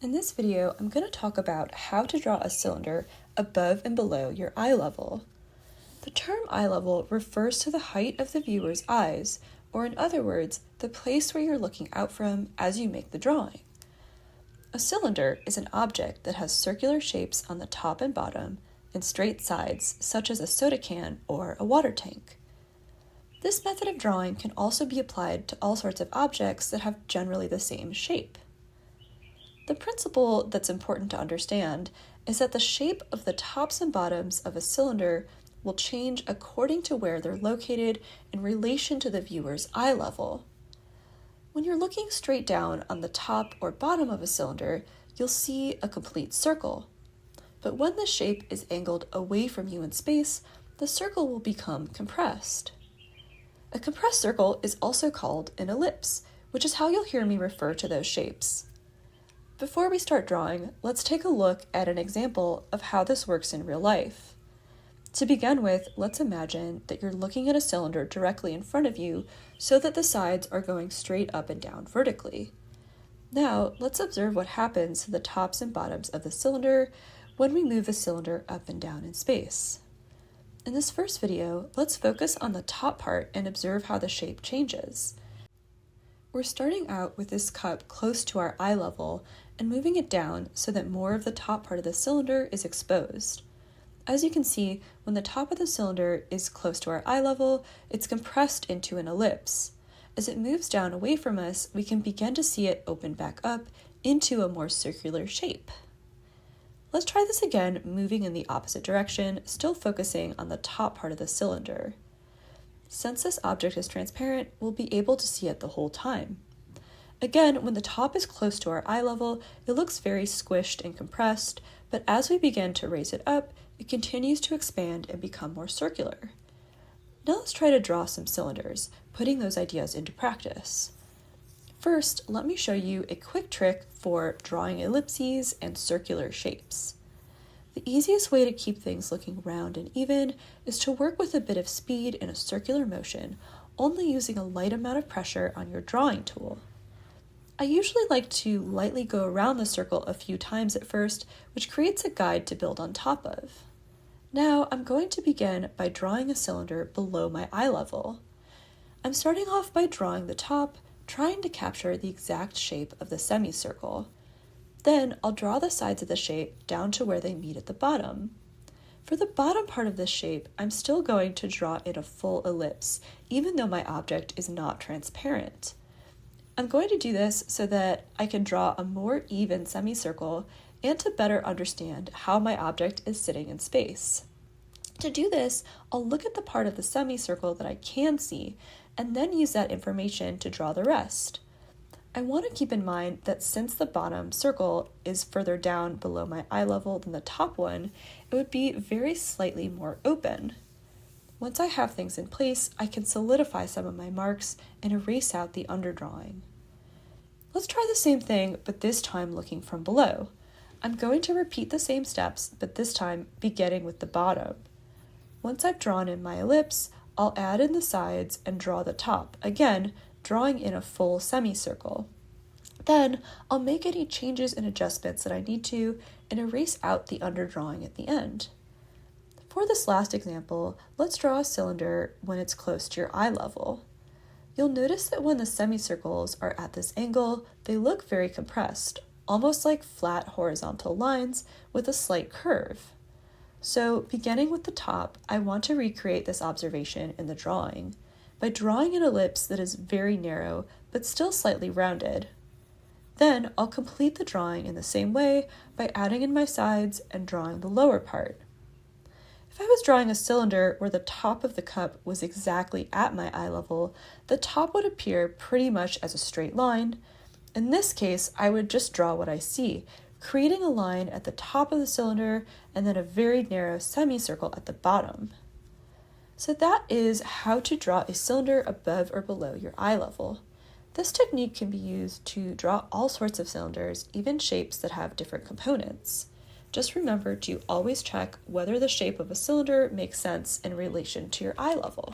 In this video, I'm going to talk about how to draw a cylinder above and below your eye level. The term eye level refers to the height of the viewer's eyes, or in other words, the place where you're looking out from as you make the drawing. A cylinder is an object that has circular shapes on the top and bottom and straight sides, such as a soda can or a water tank. This method of drawing can also be applied to all sorts of objects that have generally the same shape. The principle that's important to understand is that the shape of the tops and bottoms of a cylinder will change according to where they're located in relation to the viewer's eye level. When you're looking straight down on the top or bottom of a cylinder, you'll see a complete circle. But when the shape is angled away from you in space, the circle will become compressed. A compressed circle is also called an ellipse, which is how you'll hear me refer to those shapes. Before we start drawing, let's take a look at an example of how this works in real life. To begin with, let's imagine that you're looking at a cylinder directly in front of you so that the sides are going straight up and down vertically. Now, let's observe what happens to the tops and bottoms of the cylinder when we move the cylinder up and down in space. In this first video, let's focus on the top part and observe how the shape changes. We're starting out with this cup close to our eye level and moving it down so that more of the top part of the cylinder is exposed. As you can see, when the top of the cylinder is close to our eye level, it's compressed into an ellipse. As it moves down away from us, we can begin to see it open back up into a more circular shape. Let's try this again, moving in the opposite direction, still focusing on the top part of the cylinder. Since this object is transparent, we'll be able to see it the whole time. Again, when the top is close to our eye level, it looks very squished and compressed, but as we begin to raise it up, it continues to expand and become more circular. Now let's try to draw some cylinders, putting those ideas into practice. First, let me show you a quick trick for drawing ellipses and circular shapes. The easiest way to keep things looking round and even is to work with a bit of speed in a circular motion, only using a light amount of pressure on your drawing tool. I usually like to lightly go around the circle a few times at first, which creates a guide to build on top of. Now I'm going to begin by drawing a cylinder below my eye level. I'm starting off by drawing the top, trying to capture the exact shape of the semicircle. Then I'll draw the sides of the shape down to where they meet at the bottom. For the bottom part of this shape, I'm still going to draw in a full ellipse, even though my object is not transparent. I'm going to do this so that I can draw a more even semicircle and to better understand how my object is sitting in space. To do this, I'll look at the part of the semicircle that I can see and then use that information to draw the rest. I want to keep in mind that since the bottom circle is further down below my eye level than the top one, it would be very slightly more open. Once I have things in place, I can solidify some of my marks and erase out the underdrawing. Let's try the same thing, but this time looking from below. I'm going to repeat the same steps, but this time beginning with the bottom. Once I've drawn in my ellipse, I'll add in the sides and draw the top, again, drawing in a full semicircle. Then I'll make any changes and adjustments that I need to and erase out the underdrawing at the end. For this last example, let's draw a cylinder when it's close to your eye level. You'll notice that when the semicircles are at this angle, they look very compressed, almost like flat horizontal lines with a slight curve. So beginning with the top, I want to recreate this observation in the drawing by drawing an ellipse that is very narrow but still slightly rounded. Then I'll complete the drawing in the same way by adding in my sides and drawing the lower part. If I was drawing a cylinder where the top of the cup was exactly at my eye level, the top would appear pretty much as a straight line. In this case, I would just draw what I see, creating a line at the top of the cylinder and then a very narrow semicircle at the bottom. So that is how to draw a cylinder above or below your eye level. This technique can be used to draw all sorts of cylinders, even shapes that have different components. Just remember to always check whether the shape of a cylinder makes sense in relation to your eye level.